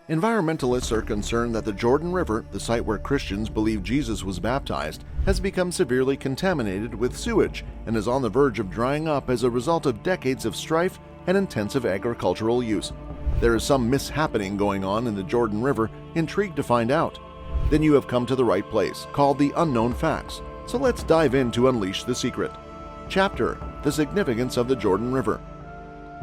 Environmentalists are concerned that the Jordan River, the site where Christians believe Jesus was baptized, has become severely contaminated with sewage and is on the verge of drying up as a result of decades of strife and intensive agricultural use. There is some mishappening going on in the Jordan River. Intrigued to find out? Then you have come to the right place, called the Unknown Facts. So let's dive in to unleash the secret. Chapter: The Significance of the Jordan River.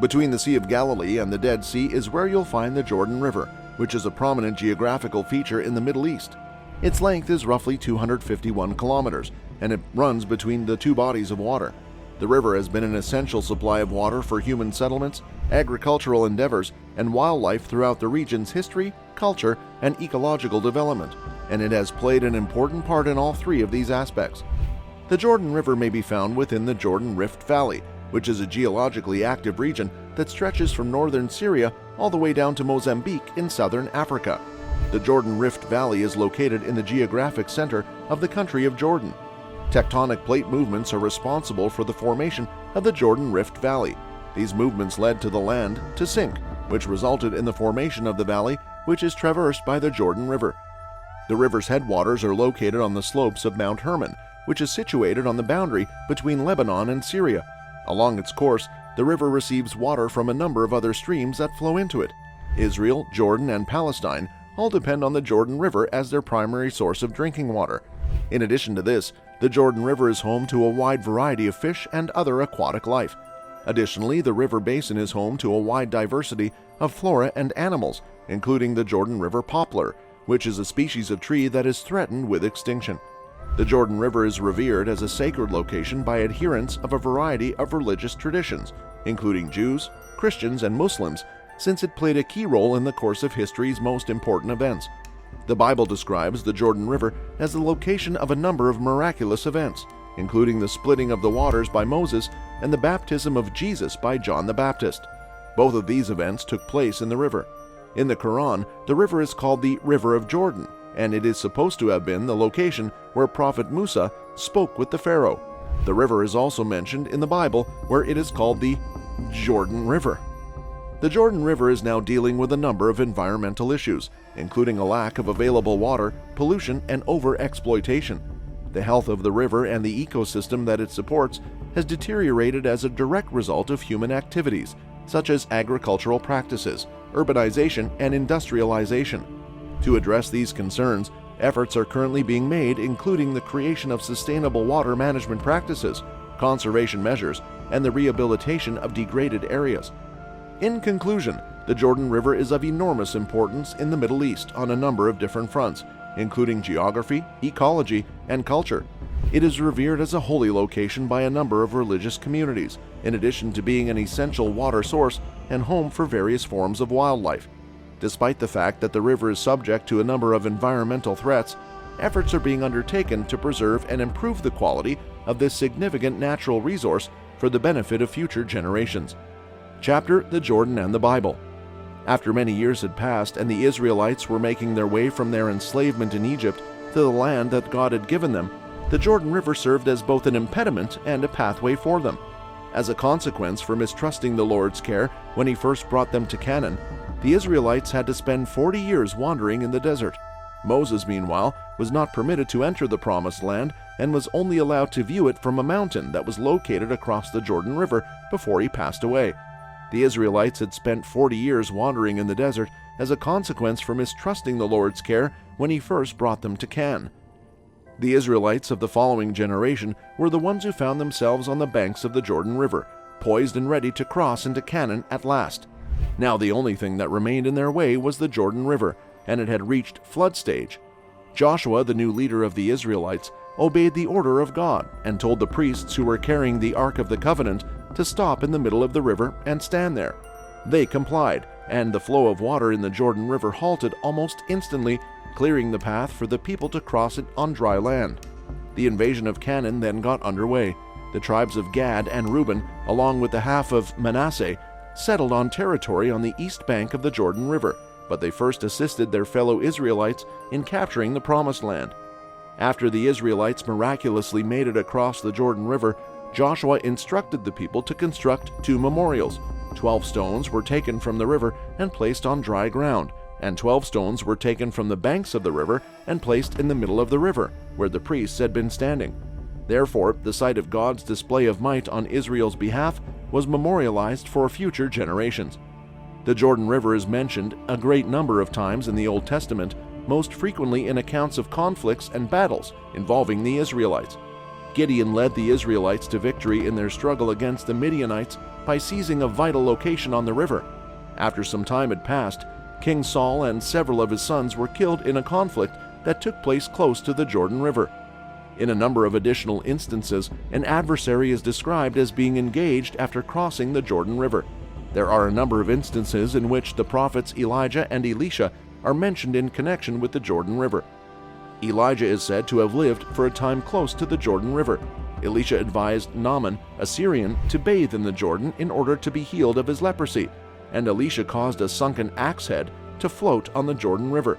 Between the Sea of Galilee and the Dead Sea is where you'll find the Jordan River, which is a prominent geographical feature in the Middle East. Its length is roughly 251 kilometers, and it runs between the two bodies of water. The river has been an essential supply of water for human settlements, agricultural endeavors, and wildlife throughout the region's history, culture, and ecological development, and it has played an important part in all three of these aspects. The Jordan River may be found within the Jordan Rift Valley, which is a geologically active region that stretches from northern Syria all the way down to Mozambique in southern Africa. The Jordan Rift Valley is located in the geographic center of the country of Jordan. Tectonic plate movements are responsible for the formation of the Jordan Rift Valley. These movements led to the land to sink, which resulted in the formation of the valley, which is traversed by the Jordan River. The river's headwaters are located on the slopes of Mount Hermon, which is situated on the boundary between Lebanon and Syria. Along its course, the river receives water from a number of other streams that flow into it. Israel, Jordan, and Palestine all depend on the Jordan River as their primary source of drinking water. In addition to this, the Jordan River is home to a wide variety of fish and other aquatic life. Additionally, the river basin is home to a wide diversity of flora and animals, including the Jordan River poplar, which is a species of tree that is threatened with extinction. The Jordan River is revered as a sacred location by adherents of a variety of religious traditions, including Jews, Christians, and Muslims, since it played a key role in the course of history's most important events. The Bible describes the Jordan River as the location of a number of miraculous events, including the splitting of the waters by Moses and the baptism of Jesus by John the Baptist. Both of these events took place in the river. In the Quran, the river is called the River of Jordan, and it is supposed to have been the location where Prophet Musa spoke with the Pharaoh. The river is also mentioned in the Bible, where it is called the Jordan River. The Jordan River is now dealing with a number of environmental issues, including a lack of available water, pollution, and over-exploitation. The health of the river and the ecosystem that it supports has deteriorated as a direct result of human activities, such as agricultural practices, urbanization, and industrialization. To address these concerns, efforts are currently being made, including the creation of sustainable water management practices, conservation measures, and the rehabilitation of degraded areas. In conclusion, the Jordan River is of enormous importance in the Middle East on a number of different fronts, including geography, ecology, and culture. It is revered as a holy location by a number of religious communities, in addition to being an essential water source and home for various forms of wildlife. Despite the fact that the river is subject to a number of environmental threats, efforts are being undertaken to preserve and improve the quality of this significant natural resource for the benefit of future generations. Chapter: The Jordan and the Bible. After many years had passed and the Israelites were making their way from their enslavement in Egypt to the land that God had given them, the Jordan River served as both an impediment and a pathway for them. As a consequence for mistrusting the Lord's care when He first brought them to Canaan, the Israelites had to spend 40 years wandering in the desert. Moses, meanwhile, was not permitted to enter the Promised Land and was only allowed to view it from a mountain that was located across the Jordan River before he passed away. The Israelites had spent 40 years wandering in the desert as a consequence for mistrusting the Lord's care when He first brought them to Canaan. The Israelites of the following generation were the ones who found themselves on the banks of the Jordan River, poised and ready to cross into Canaan at last. Now the only thing that remained in their way was the Jordan River, and it had reached flood stage. Joshua, the new leader of the Israelites, obeyed the order of God and told the priests who were carrying the Ark of the Covenant to stop in the middle of the river and stand there. They complied, and the flow of water in the Jordan River halted almost instantly, clearing the path for the people to cross it on dry land. The invasion of Canaan then got underway. The tribes of Gad and Reuben, along with the half of Manasseh, settled on territory on the east bank of the Jordan River, but they first assisted their fellow Israelites in capturing the Promised Land. After the Israelites miraculously made it across the Jordan River, Joshua instructed the people to construct 2 memorials. 12 stones were taken from the river and placed on dry ground, and 12 stones were taken from the banks of the river and placed in the middle of the river, where the priests had been standing. Therefore, the sight of God's display of might on Israel's behalf was memorialized for future generations. The Jordan River is mentioned a great number of times in the Old Testament, most frequently in accounts of conflicts and battles involving the Israelites. Gideon led the Israelites to victory in their struggle against the Midianites by seizing a vital location on the river. After some time had passed, King Saul and several of his sons were killed in a conflict that took place close to the Jordan River. In a number of additional instances, an adversary is described as being engaged after crossing the Jordan River. There are a number of instances in which the prophets Elijah and Elisha are mentioned in connection with the Jordan River. Elijah is said to have lived for a time close to the Jordan River. Elisha advised Naaman, a Syrian, to bathe in the Jordan in order to be healed of his leprosy, and Elisha caused a sunken axe head to float on the Jordan River.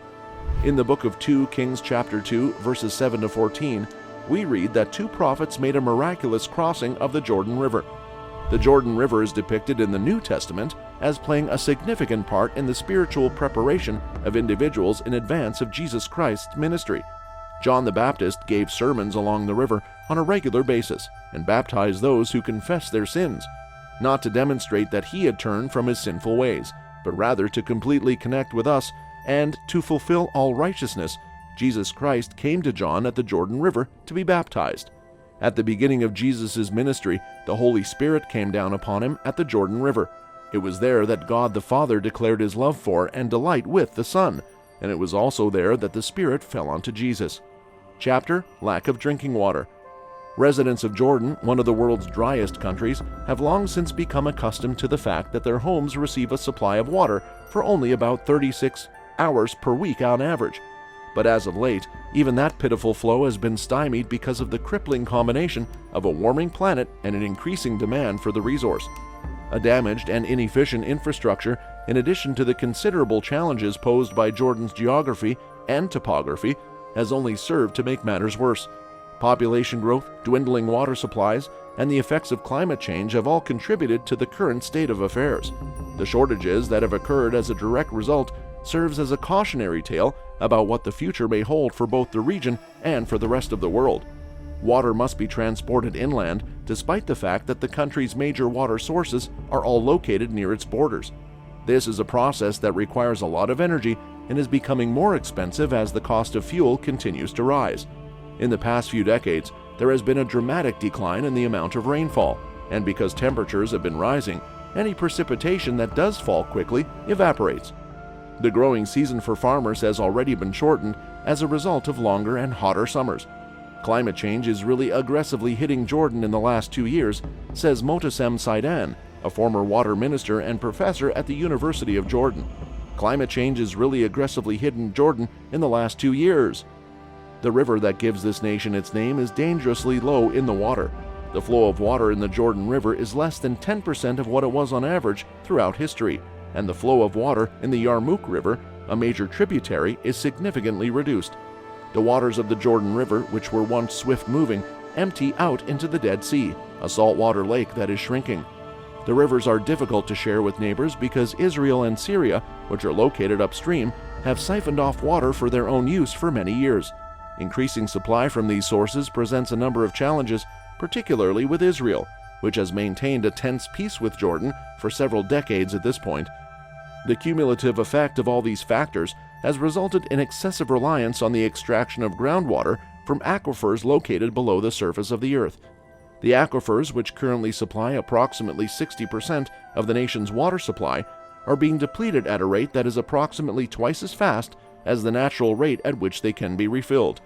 In the book of 2 Kings chapter 2, verses 7 to 14, we read that 2 prophets made a miraculous crossing of the Jordan River. The Jordan River is depicted in the New Testament as playing a significant part in the spiritual preparation of individuals in advance of Jesus Christ's ministry. John the Baptist gave sermons along the river on a regular basis and baptized those who confessed their sins, not to demonstrate that he had turned from his sinful ways, but rather to completely connect with us and to fulfill all righteousness. Jesus Christ came to John at the Jordan River to be baptized. At the beginning of Jesus' ministry, the Holy Spirit came down upon him at the Jordan River. It was there that God the Father declared his love for and delight with the Son, and it was also there that the Spirit fell onto Jesus. Chapter: Lack of drinking water. Residents of Jordan, one of the world's driest countries, have long since become accustomed to the fact that their homes receive a supply of water for only about 36 hours per week on average. But as of late, even that pitiful flow has been stymied because of the crippling combination of a warming planet and an increasing demand for the resource. A damaged and inefficient infrastructure, in addition to the considerable challenges posed by Jordan's geography and topography, has only served to make matters worse. Population growth, dwindling water supplies, and the effects of climate change have all contributed to the current state of affairs. The shortages that have occurred as a direct result serves as a cautionary tale about what the future may hold for both the region and for the rest of the world. Water must be transported inland, despite the fact that the country's major water sources are all located near its borders. This is a process that requires a lot of energy and is becoming more expensive as the cost of fuel continues to rise. In the past few decades, there has been a dramatic decline in the amount of rainfall, and because temperatures have been rising, any precipitation that does fall quickly evaporates. The growing season for farmers has already been shortened as a result of longer and hotter summers. Climate change is really aggressively hitting Jordan in the last 2 years, says Motassem Saidan, a former water minister and professor at the University of Jordan. Climate change is really aggressively hitting Jordan in the last 2 years. The river that gives this nation its name is dangerously low in the water. The flow of water in the Jordan River is less than 10% of what it was on average throughout history, and the flow of water in the Yarmouk River, a major tributary, is significantly reduced. The waters of the Jordan River, which were once swift-moving, empty out into the Dead Sea, a saltwater lake that is shrinking. The rivers are difficult to share with neighbors because Israel and Syria, which are located upstream, have siphoned off water for their own use for many years. Increasing supply from these sources presents a number of challenges, particularly with Israel, which has maintained a tense peace with Jordan for several decades at this point. The cumulative effect of all these factors has resulted in excessive reliance on the extraction of groundwater from aquifers located below the surface of the earth. The aquifers, which currently supply approximately 60% of the nation's water supply, are being depleted at a rate that is approximately twice as fast as the natural rate at which they can be refilled.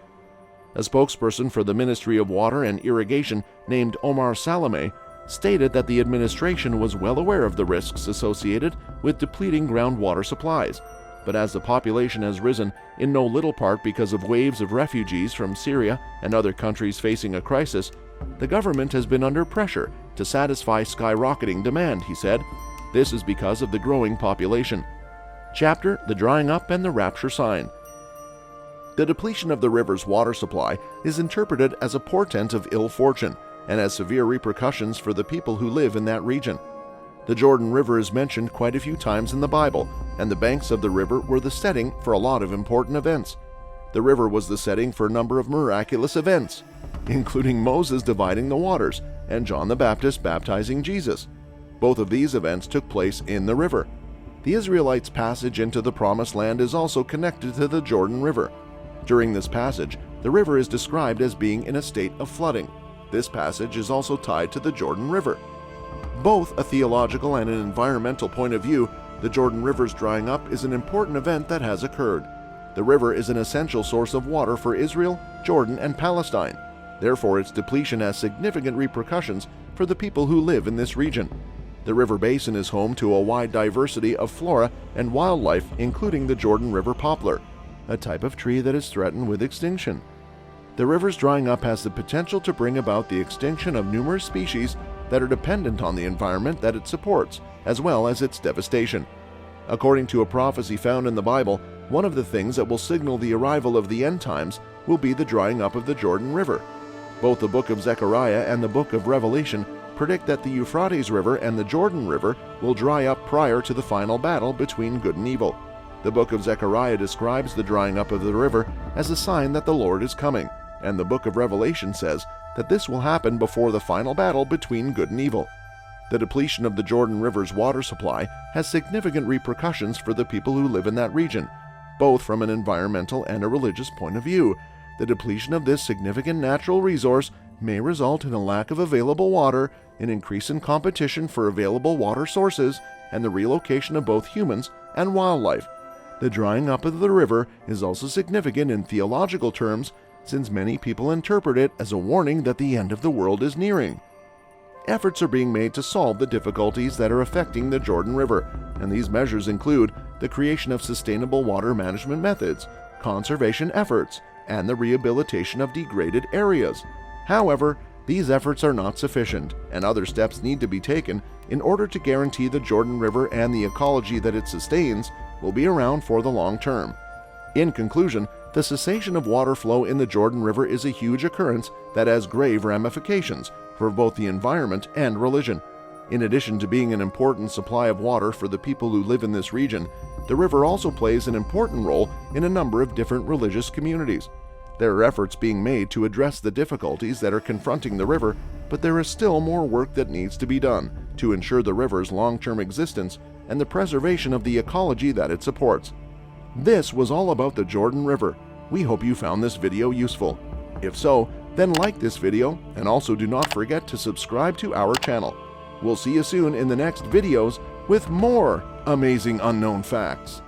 A spokesperson for the Ministry of Water and Irrigation named Omar Salameh stated that the administration was well aware of the risks associated with depleting groundwater supplies, but as the population has risen, in no little part because of waves of refugees from Syria and other countries facing a crisis, the government has been under pressure to satisfy skyrocketing demand, he said. This is because of the growing population. Chapter: The Drying Up and the Rapture Sign. The depletion of the river's water supply is interpreted as a portent of ill fortune and has severe repercussions for the people who live in that region. The Jordan River is mentioned quite a few times in the Bible, and the banks of the river were the setting for a lot of important events. The river was the setting for a number of miraculous events, including Moses dividing the waters and John the Baptist baptizing Jesus. Both of these events took place in the river. The Israelites' passage into the Promised Land is also connected to the Jordan River. During this passage, the river is described as being in a state of flooding. This passage is also tied to the Jordan River. Both a theological and an environmental point of view, the Jordan River's drying up is an important event that has occurred. The river is an essential source of water for Israel, Jordan, and Palestine. Therefore, its depletion has significant repercussions for the people who live in this region. The river basin is home to a wide diversity of flora and wildlife, including the Jordan River poplar, a type of tree that is threatened with extinction. The river's drying up has the potential to bring about the extinction of numerous species that are dependent on the environment that it supports, as well as its devastation. According to a prophecy found in the Bible, one of the things that will signal the arrival of the end times will be the drying up of the Jordan River. Both the book of Zechariah and the book of Revelation predict that the Euphrates River and the Jordan River will dry up prior to the final battle between good and evil. The book of Zechariah describes the drying up of the river as a sign that the Lord is coming, and the book of Revelation says that this will happen before the final battle between good and evil. The depletion of the Jordan River's water supply has significant repercussions for the people who live in that region, both from an environmental and a religious point of view. The depletion of this significant natural resource may result in a lack of available water, an increase in competition for available water sources, and the relocation of both humans and wildlife. The drying up of the river is also significant in theological terms, since many people interpret it as a warning that the end of the world is nearing. Efforts are being made to solve the difficulties that are affecting the Jordan River, and these measures include the creation of sustainable water management methods, conservation efforts, and the rehabilitation of degraded areas. However, these efforts are not sufficient, and other steps need to be taken in order to guarantee the Jordan River and the ecology that it sustains will be around for the long term. In conclusion, the cessation of water flow in the Jordan River is a huge occurrence that has grave ramifications for both the environment and religion. In addition to being an important supply of water for the people who live in this region, the river also plays an important role in a number of different religious communities. There are efforts being made to address the difficulties that are confronting the river, but there is still more work that needs to be done to ensure the river's long-term existence and the preservation of the ecology that it supports. This was all about the Jordan River. We hope you found this video useful. If so, then like this video, and also do not forget to subscribe to our channel. We'll see you soon in the next videos with more amazing unknown facts.